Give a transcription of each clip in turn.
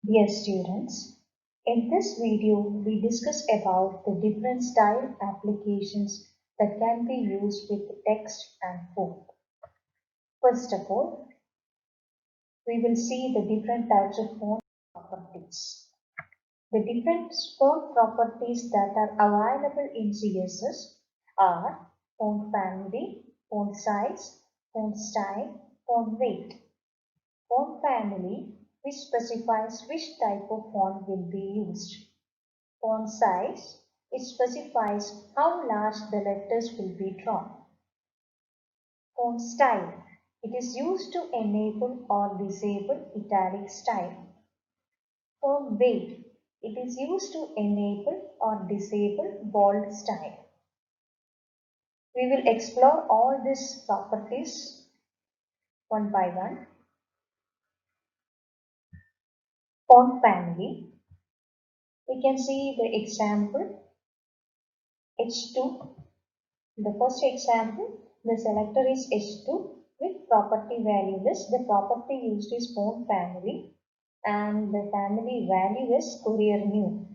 Dear students, in this video we discuss about the different style applications that can be used with text and font. First of all, we will see the different types of font properties. The different font properties that are available in CSS are font family, font size, font style, font weight. Font family, which specifies which type of font will be used. Font size, it specifies how large the letters will be drawn. Font style, it is used to enable or disable italic style. Font weight, it is used to enable or disable bold style. We will explore all these properties one by one. Font family, we can see the example H2. The first example, the selector is H2 with property value list. The property used is font family and the family value is Courier New,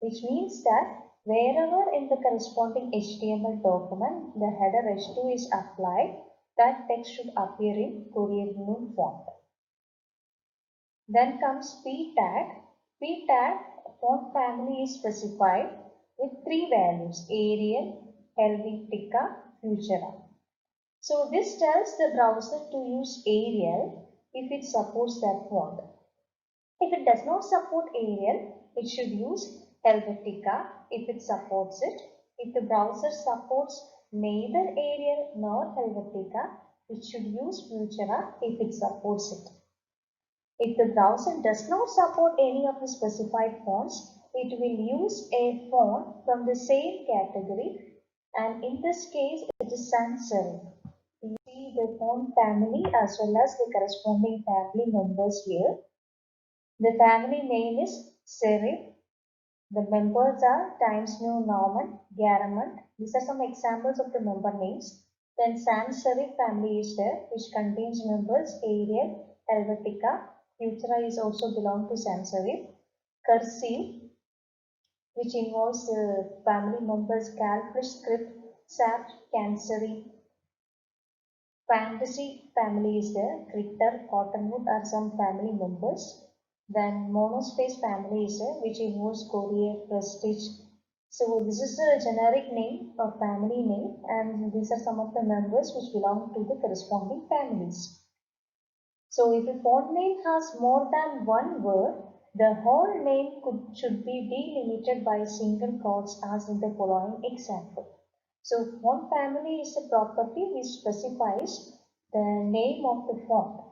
which means that wherever in the corresponding HTML document the header H2 is applied, that text should appear in Courier New font. Then comes P tag. P tag font family is specified with three values: Arial, Helvetica, Futura. So this tells the browser to use Arial if it supports that font. If it does not support Arial, it should use Helvetica if it supports it. If the browser supports neither Arial nor Helvetica, it should use Futura if it supports it. If the browser does not support any of the specified fonts, it will use a font from the same category, and in this case it is sans serif. You see the font family as well as the corresponding family members here. The family name is serif. The members are Times New Roman, Garamond. These are some examples of the member names. Then sans serif family is there, which contains members Arial, Helvetica. Futura is also belong to sans serif. Cursive, which involves the family members Calfresh script, Sap, Cancery. Fantasy family is there. Critter, Cottonwood are some family members. Then Monospace family is there, which involves Courier, Prestige. So this is a generic name or family name, and these are some of the members which belong to the corresponding families. So if a font name has more than one word, the whole name should be delimited by single quotes as in the following example. So font family is a property which specifies the name of the font.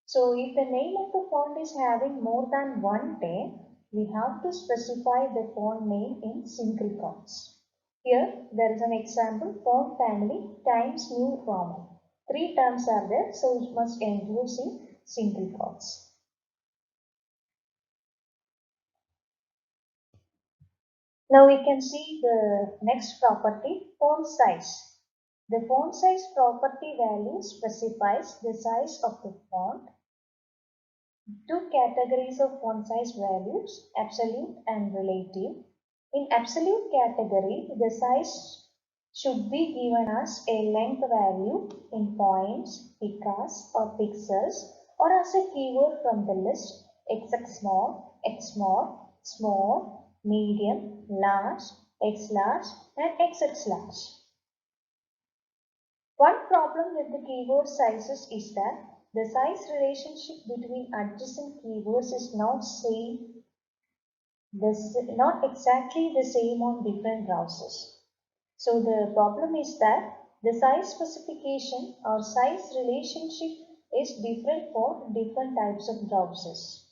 So if the name of the font is having more than one name, we have to specify the font name in single quotes. Here there is an example, font family Times New Roman. Three terms are there, so it must include in single quotes. Now we can see the next property, font size. The font size property value specifies the size of the font. Two categories of font size values, absolute and relative. In absolute category, the size should be given as a length value in points, picas or pixels, or as a keyword from the list x small, small, medium, large, x large and xx large. One problem with the keyword sizes is that the size relationship between adjacent keywords is not exactly the same on different browsers. So the problem is that the size specification or size relationship is different for different types of browsers.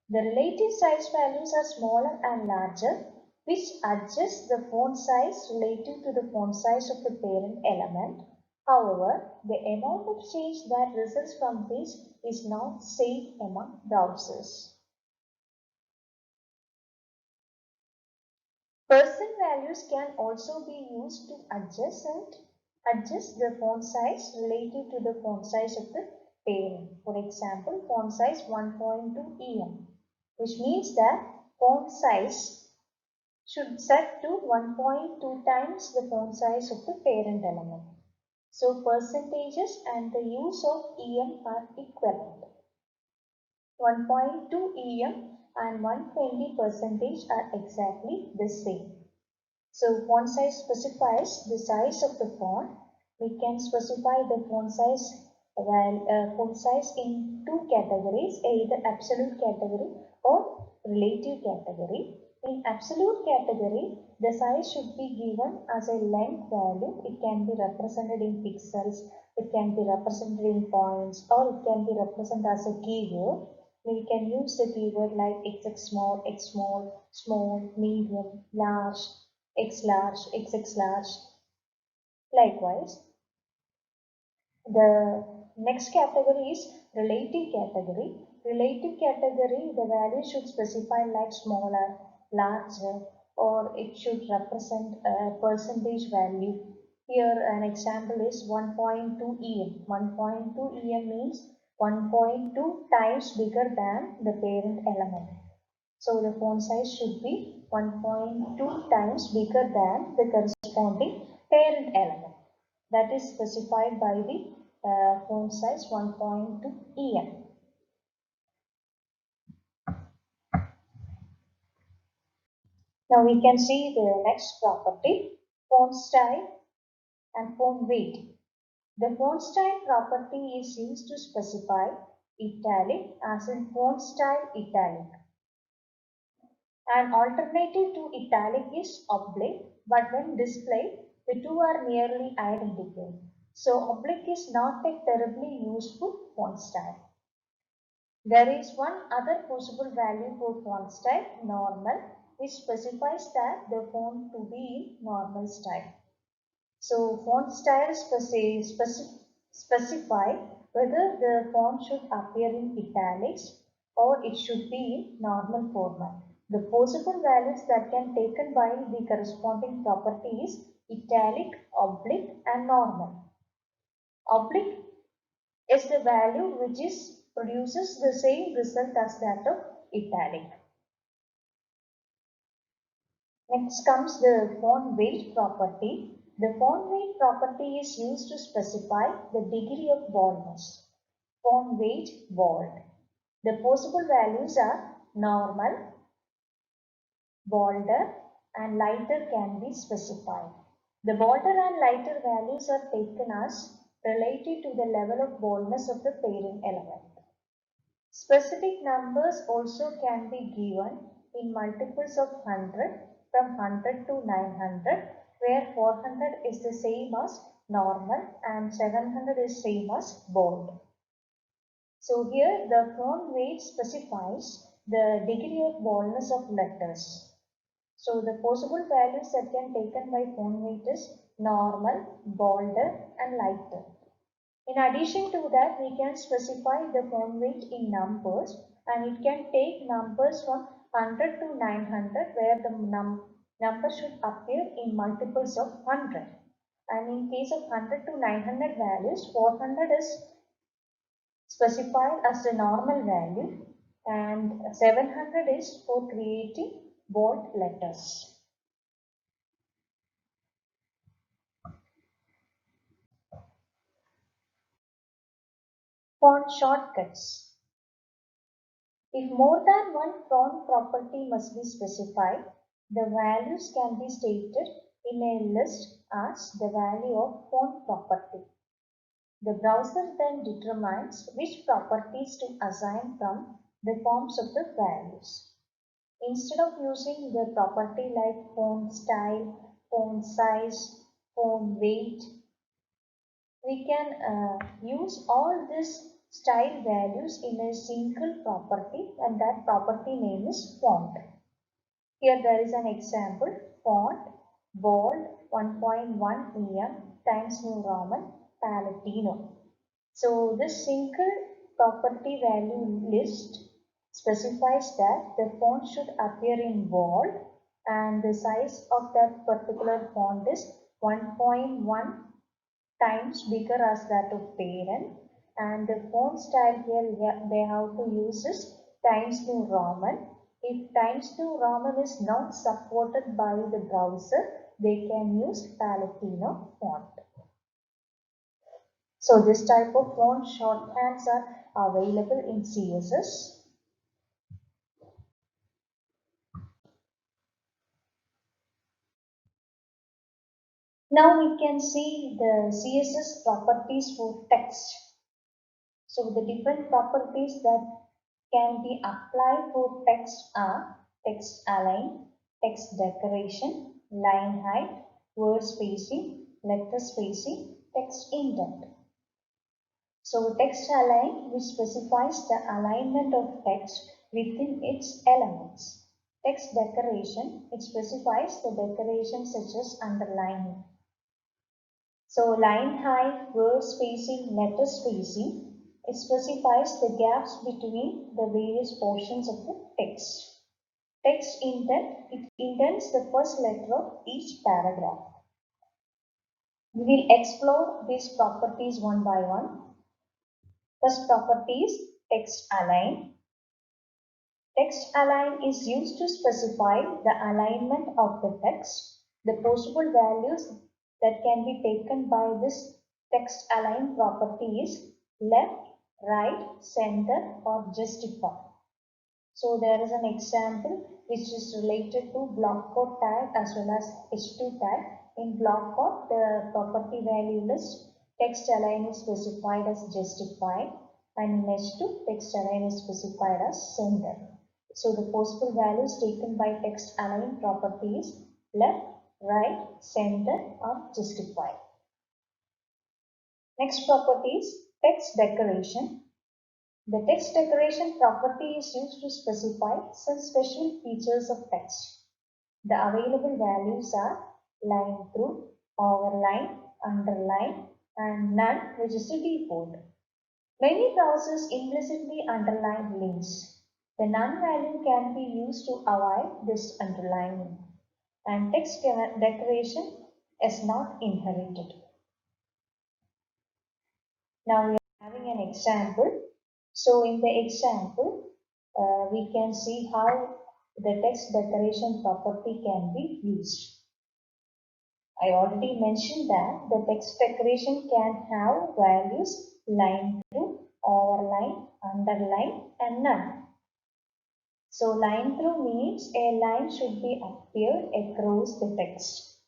The relative size values are smaller and larger, which adjusts the font size relative to the font size of the parent element. However, the amount of change that results from this is not same among browsers. Person values can also be used to adjust the font size relative to the font size of the parent. For example, font size 1.2 em, which means that font size should set to 1.2 times the font size of the parent element. So percentages and the use of em are equivalent. 1.2 em and 120 percentage are exactly the same. So font size specifies the size of the font. We can specify the font size in two categories, either absolute category or relative category. In absolute category, the size should be given as a length value. It can be represented in pixels, it can be represented in points, or it can be represented as a keyword. We can use the keyword like x small, small, medium, large, x large, xx large. Likewise, the next category is relative category. Relative category, the value should specify like smaller, larger, or it should represent a percentage value. Here an example is 1.2 em. 1.2 em means 1.2 times bigger than the parent element. So the font size should be 1.2 times bigger than the corresponding parent element. That is specified by the font size 1.2 em. Now we can see the next property, font style and font weight. The font style property is used to specify italic as in font style italic. An alternative to italic is oblique, but when displayed, the two are nearly identical. So oblique is not a terribly useful font style. There is one other possible value for font style, normal, which specifies that the font to be in normal style. So font style specify whether the font should appear in italics or it should be in normal format. The possible values that can be taken by the corresponding property is italic, oblique and normal. Oblique is the value which produces the same result as that of italic. Next comes the font weight property. The font weight property is used to specify the degree of boldness. Font weight bold. The possible values are normal, bolder and lighter can be specified. The bolder and lighter values are taken as relative to the level of boldness of the parent element. Specific numbers also can be given in multiples of 100 from 100 to 900, where 400 is the same as normal and 700 is same as bold. So here the font weight specifies the degree of boldness of letters. So the possible values that can be taken by font weight is normal, bolder and lighter. In addition to that, we can specify the font weight in numbers, and it can take numbers from 100 to 900 where the number should appear in multiples of 100. And in case of 100 to 900 values, 400 is specified as the normal value and 700 is for creating bold letters. Font shortcuts. If more than one font property must be specified, the values can be stated in a list as the value of font property. The browser then determines which properties to assign from the forms of the values. Instead of using the property like font style, font size, font weight, we can use all these style values in a single property, and that property name is font. Here there is an example, font bold 1.1 em Times New Roman Palatino. So this single property value list specifies that the font should appear in bold and the size of that particular font is 1.1 times bigger as that of parent, and the font style here they have to use is Times New Roman. If Times New Roman is not supported by the browser, they can use Palatino font. So this type of font shorthands are available in CSS. Now we can see the CSS properties for text. So the different properties that can be applied for text are text align, text decoration, line height, word spacing, letter spacing, text indent. So text align, which specifies the alignment of text within its elements. Text decoration, it specifies the decoration such as underlining. So line height, word spacing, letter spacing, it specifies the gaps between the various portions of the text. Text indent, it indents the first letter of each paragraph. We will explore these properties one by one. First property is text align. Text align is used to specify the alignment of the text. The possible values that can be taken by this text align property is left, right, center, or justify. So there is an example which is related to block code tag as well as h2 tag. In block code, the property value list text align is specified as justify, and in h2 text align is specified as center. So the possible values taken by text align properties left, right, center, or justify. Next property is text decoration. The text decoration property is used to specify some special features of text. The available values are line through, overline, underline, and none, which is the default. Many browsers implicitly underline links. The none value can be used to avoid this underlining, and text decoration is not inherited. Now we are having an example. So in the example, we can see how the text decoration property can be used. I already mentioned that the text decoration can have values line through, overline, underline, and none. So line through means a line should be appeared across the text.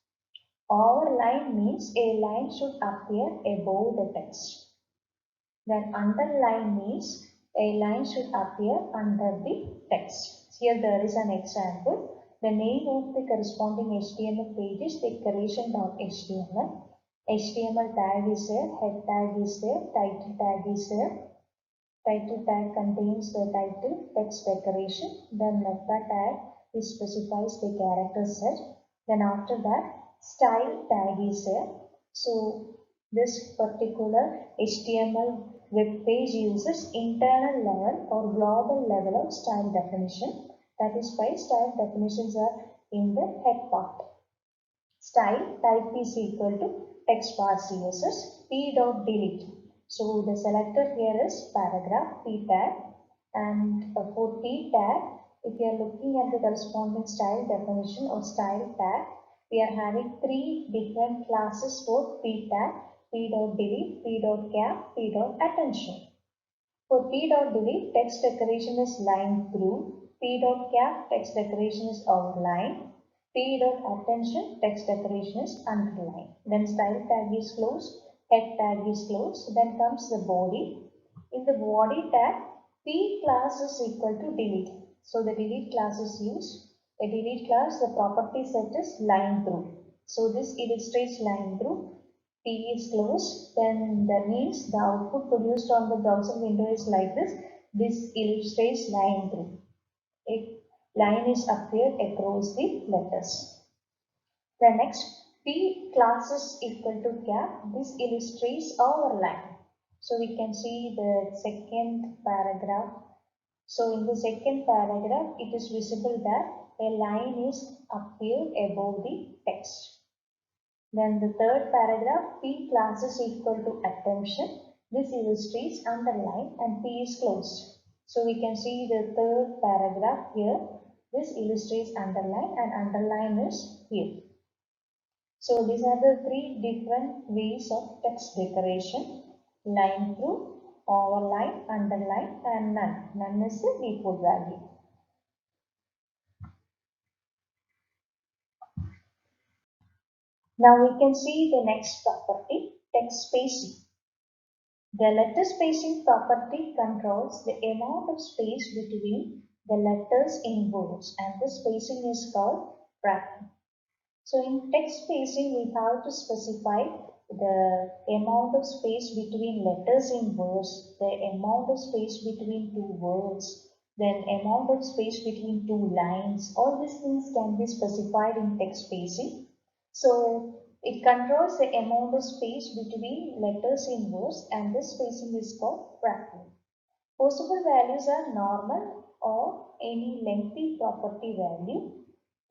Overline means a line should appear above the text. Then underline means a line should appear under the text. Here there is an example. The name of the corresponding HTML page is decoration.html. HTML tag is there, head tag is there, title tag is there. Title tag contains the title, text decoration. Then meta tag which specifies the character set. Then after that, style tag is there. So this particular HTML web page uses internal level or global level of style definition. That is why style definitions are in the head part. Style type is equal to text bar CSS p.delete. So the selector here is paragraph p tag, and for p tag, if you are looking at the corresponding style definition or style tag, we are having three different classes for p tag: p.delete, p.cap, p.attention. For p.delete, text decoration is line through. P.cap, text decoration is overline. P.attention, text decoration is underline. Then style tag is closed, head tag is closed. Then comes the body. In the body tag, p class is equal to delete. So the delete class is used. A delete class, the property set is line through. So this illustrates line through. P is closed, then that means the output produced on the browser window is like this. This illustrates line through. A line is appeared across the letters. The next, P class is equal to cap. This illustrates our line. So we can see the second paragraph. So in the second paragraph, it is visible that a line is appeared above the text. Then the third paragraph, P class is equal to attention. This illustrates underline and P is closed. So we can see the third paragraph here. This illustrates underline and underline is here. So these are the three different ways of text decoration: line through, overline, underline, and none. None is the default value. Now we can see the next property, text spacing. The letter spacing property controls the amount of space between the letters in words, and the spacing is called bracketing. So in text spacing, we have to specify the amount of space between letters in words, the amount of space between two words, then amount of space between two lines. All these things can be specified in text spacing. So it controls the amount of space between letters in words, and this spacing is called bracketing. Possible values are normal or any lengthy property value.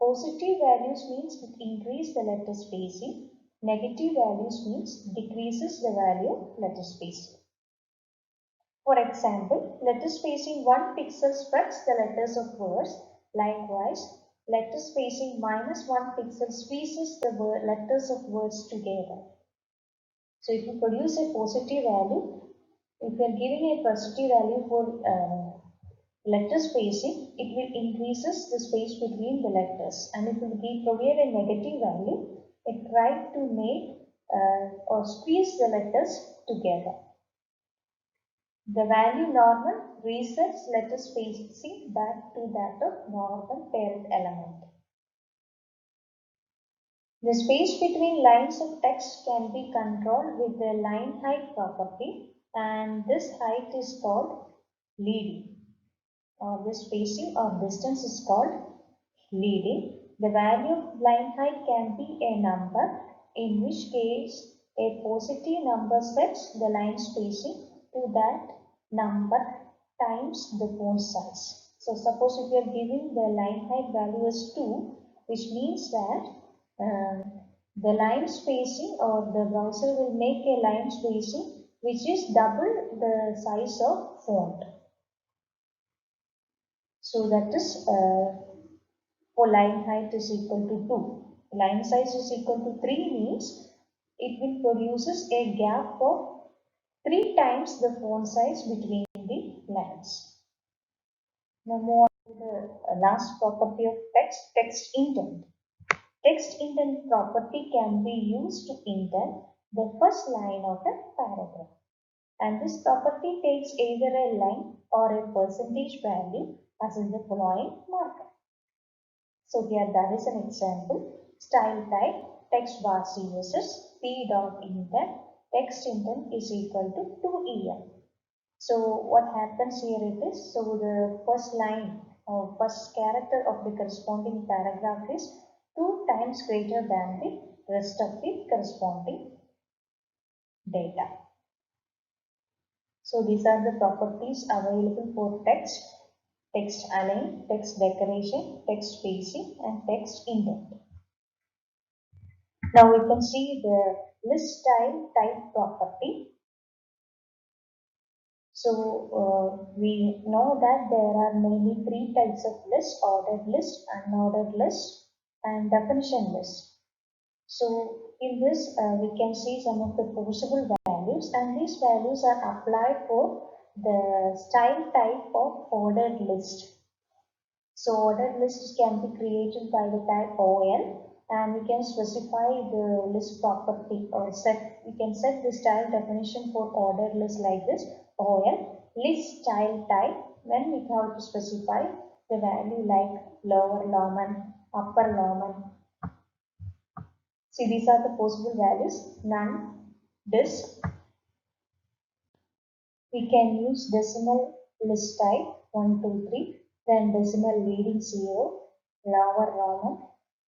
Positive values means it increases the letter spacing. Negative values means decreases the value of letter spacing. For example, letter spacing 1 pixel spreads the letters of words. Likewise, letter spacing -1 pixel squeezes the letters of words together. So if you produce a positive value, if you are giving a positive value for letter spacing, it will increases the space between the letters, and if you provide a negative value, it tries to make or squeeze the letters together. The value normal resets letter spacing back to that of normal parent element. The space between lines of text can be controlled with the line height property, and this height is called leading. This spacing or distance is called leading. The value of line height can be a number, in which case a positive number sets the line spacing to that number times the font size. So suppose if you are giving the line height value as 2, which means that the line spacing or the browser will make a line spacing which is double the size of font. So that is for line height is equal to 2. Line size is equal to 3 means it will produces a gap of 3 times the font size between the lines. Now move on to the last property of text, text indent. Text indent property can be used to indent the first line of a paragraph. And this property takes either a line or a percentage value as in the following markup. So here there is an example. Style type text bar CSS p dot indent text indent is equal to 2em. So what happens here it is, so the first line or first character of the corresponding paragraph is 2 times greater than the rest of the corresponding data. So these are the properties available for text: text align, text decoration, text spacing, and text indent. Now we can see the list style type property. So we know that there are mainly 3 types of list: ordered list, unordered list, and definition list. So in this we can see some of the possible values, and these values are applied for the style type of ordered list. So ordered lists can be created by the tag OL, and we can specify the list property or we can set the style definition for ordered list like this: OL list style type. When we have to specify the value like lower Lorman, upper Lorman. See, these are the possible values: none, dis. We can use decimal list type 1, 2, 3. Then decimal leading 0, lower Roman,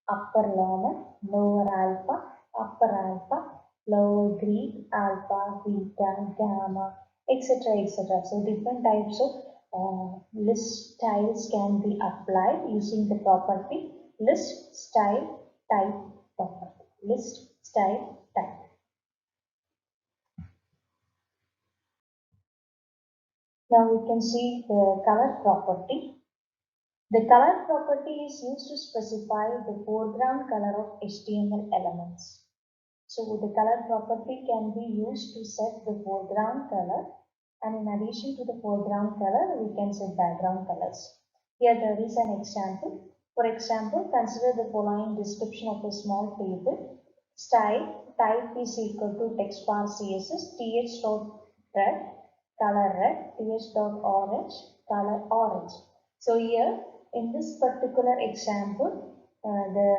upper Roman, lower alpha, upper alpha, lower Greek, alpha, beta, gamma, etc. etc. So different types of list styles can be applied using the property list style type property. List style type. Now we can see the color property. The color property is used to specify the foreground color of HTML elements. So the color property can be used to set the foreground color, and in addition to the foreground color, we can set background colors. Here there is an example. For example, consider the following description of a small table. Style type is equal to text bar CSS th dot red, color red, th dot orange, color orange. So here in this particular example, the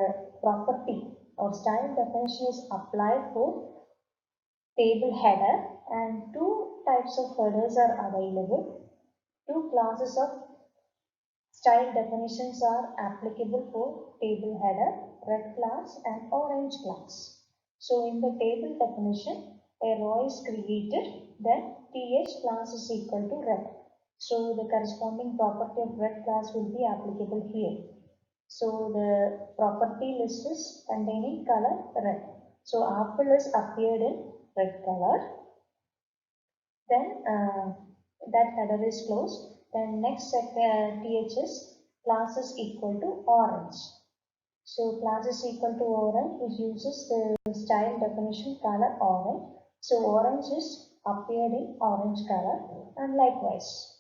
property or style definition is applied for table header, and two types of headers are available. Two classes of style definitions are applicable for table header, red class and orange class. So in the table definition, a row is created, then th class is equal to red. So the corresponding property of red class will be applicable here. So the property list is containing color red. So apple is appeared in red color. Then that header is closed. Then next THS class is equal to orange. So class is equal to orange, which uses the style definition color orange. So orange is appeared in orange color, and likewise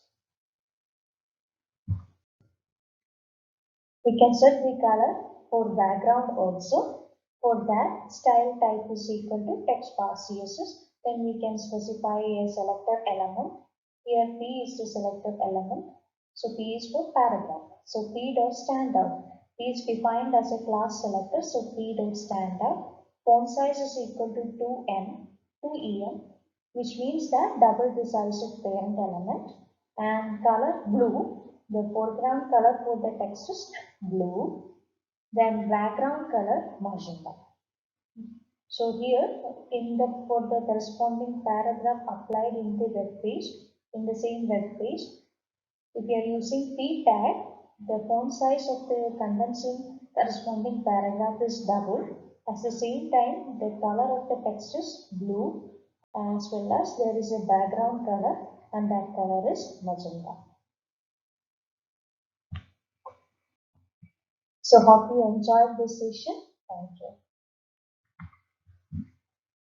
we can set the color for background also. For that, style type is equal to text bar CSS. Then we can specify a selected element. Here P is the selected element. So P is for paragraph. So P dot standout. P is defined as a class selector. So P dot standout. Font size is equal to 2em, which means that double the size of parent element. And color blue. The foreground color for the text is blue. Then background color magenta. So here in the for the corresponding paragraph applied in the web page, in the same web page, if you are using p tag, the font size of the condensing corresponding paragraph is double. At the same time, the color of the text is blue, as well as there is a background color, and that color is magenta. So hope you enjoyed this session. Thank you.